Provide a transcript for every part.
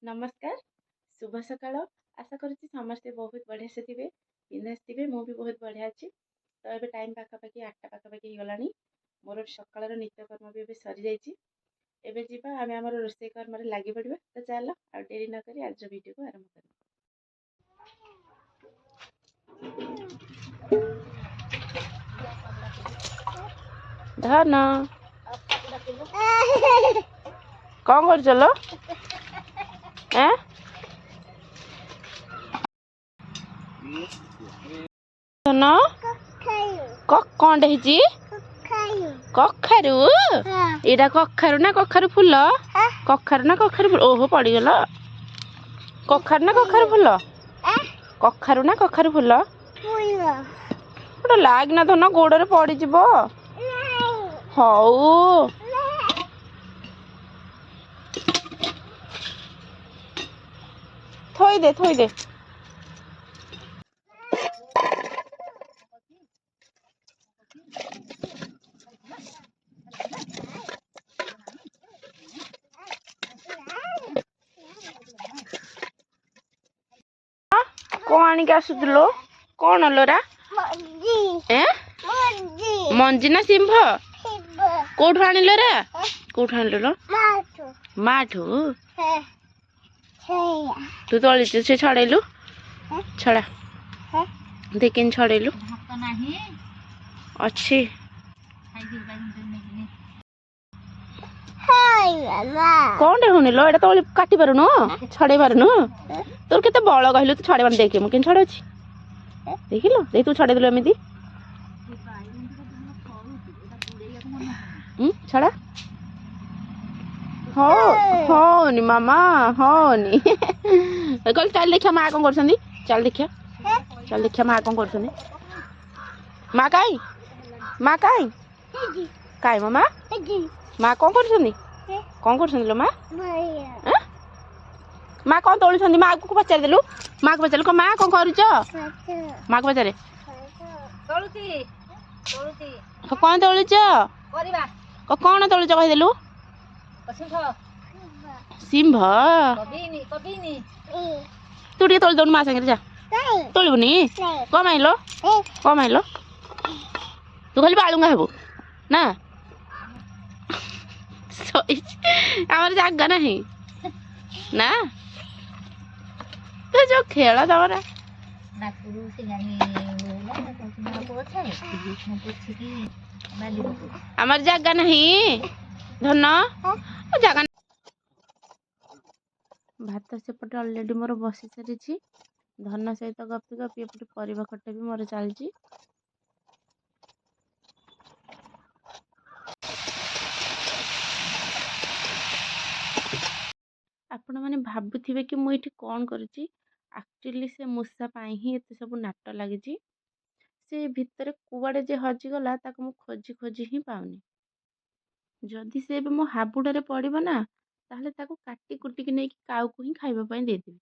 नमस्कार शुभ सकाळ आशा करुच्ची समस्ते बहुत बढ़िया से थे बिंदास थे मुझे बहुत बढ़िया अच्छी तो ये टाइम पाखापाखि 8टा पाखापाखि गला मोर सकाल नित्यकर्म भी सरी जाइए आम आम रोषे कर्म लगी पड़ा तो चल आ डेरी नक आज वीडियो को आरंभ कर धन कौन कर चलो धन कौन कखारु एटा कखारु ना कखारु फूल कखारु ना कखारु फूल ओहो पड़गला कखारु ना कखारु फूल कखारु ना कखारु फूल गोटे लाग ना धन गोड़े पड़ हऊ थोई दे कौन आनिक आसुलो कौन लोरा मंजी ना सिंह कौटू आणिलोरा कौटू आणिलो माठू तू तली से छड़ेलु छड़ा देख छड़ेलु अच्छी कौन होनी लो एटा तली काटी पारुनु छड़े पारुनु तोर केते बळ कहलु तू छड़े पान देख मु केन छड़े अछि देखिलो देख तू छड़े देलु एमिति छड़ा होनी मामा होनी कल चल देखिया माँ कौन कर चल देखिया माँ कौन कर माँ कहीं कहीं मामा माँ कौन कर लो माँ माँ कौन तोलुं माँ को पचार देलु माँ को पचार माँ कौन कर माँ को पचारे कौन तोलुच कौन तोलुच कहीदेलु सिंह तू टे तोल दौन माँ सागर जा तोलबुनि कम आइल तू खाली बालुंगा हेबु ना आमर जगह नहीं ना तो जो खेल तमरा आमर जगह नहीं धन जगह भात सेपटे अलरेडी मोर बसी सारी धन सहित गपी गपी एपटे परिवा कटे भी मोर चलची आपण मैंने भावुवे कि मुझे कौन करुच्ची एक्चुअली से मूषा पाई ही एत सब नाट लगी से भितर कुआड़े जे हजिगला ताको मु खोजी खोजी ही पाऊनी जदि से मो हाबुड़े पड़ो ना ताहले ताको काटी कुटिकी नहीं काउ को ही खाइबा देदेवी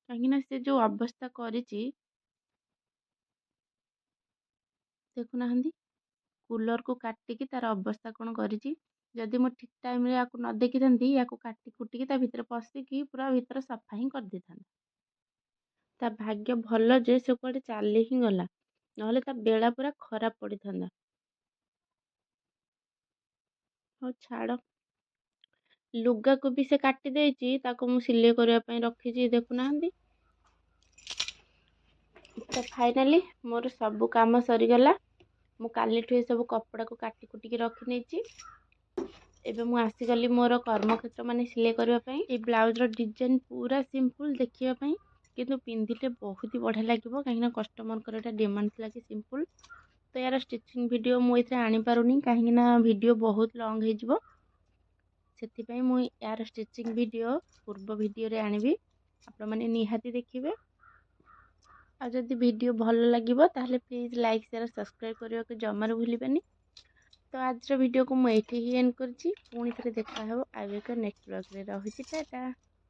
कहीं से जो अवस्था करिची देखुना कूलर को काटिकी तार अवस्था कौन करिची जदि मो ठीक टाइम या न देखी था या काटी कुटिकी ता भितर पशिकी पूरा भितर सफा ही कर दे था ता भाग्य भल जे से कुआडे चली ही गला नहले ता बेला पूरा खराब पड़ी था हो छाड़ लुगा को भी से काटी देची ताको मु सिले करबा पई रखी देखुना तो फाइनाली मोर सब काम सरी गला मु काली ठुए सब कपड़ा को काटी कुटिकी रखी नेची एबे मु आसीगली मोर कर्मक्षेत्र माने सिले करबा पई ए ब्लाउज रो डिजाइन पूरा सिंपल देखिबा पई किंतु पिंधिले बहुत ही बढ़िया लागिबो काहेना कस्टमर कर एटा डिमांड थिला कि सिंपल तो यार स्टिचिंग वीडियो मु इथे आनी पारुनी काहेना वीडियो बहुत लॉन्ग हे जिवो सेति पई मु यार स्टिचिंग वीडियो पूर्व वीडियो रे आनिबी आपण माने निहाती देखिबे आ जदि वीडियो भल लगिबो ताहले प्लीज लाइक शेयर सब्सक्राइब करबा को जमार भूलिबानी तो आज वीडियो को मुझे ही एंड करछि पुणी थे देखा हो आगे नेक्स्ट ब्लॉग रे रहुछि टाटा।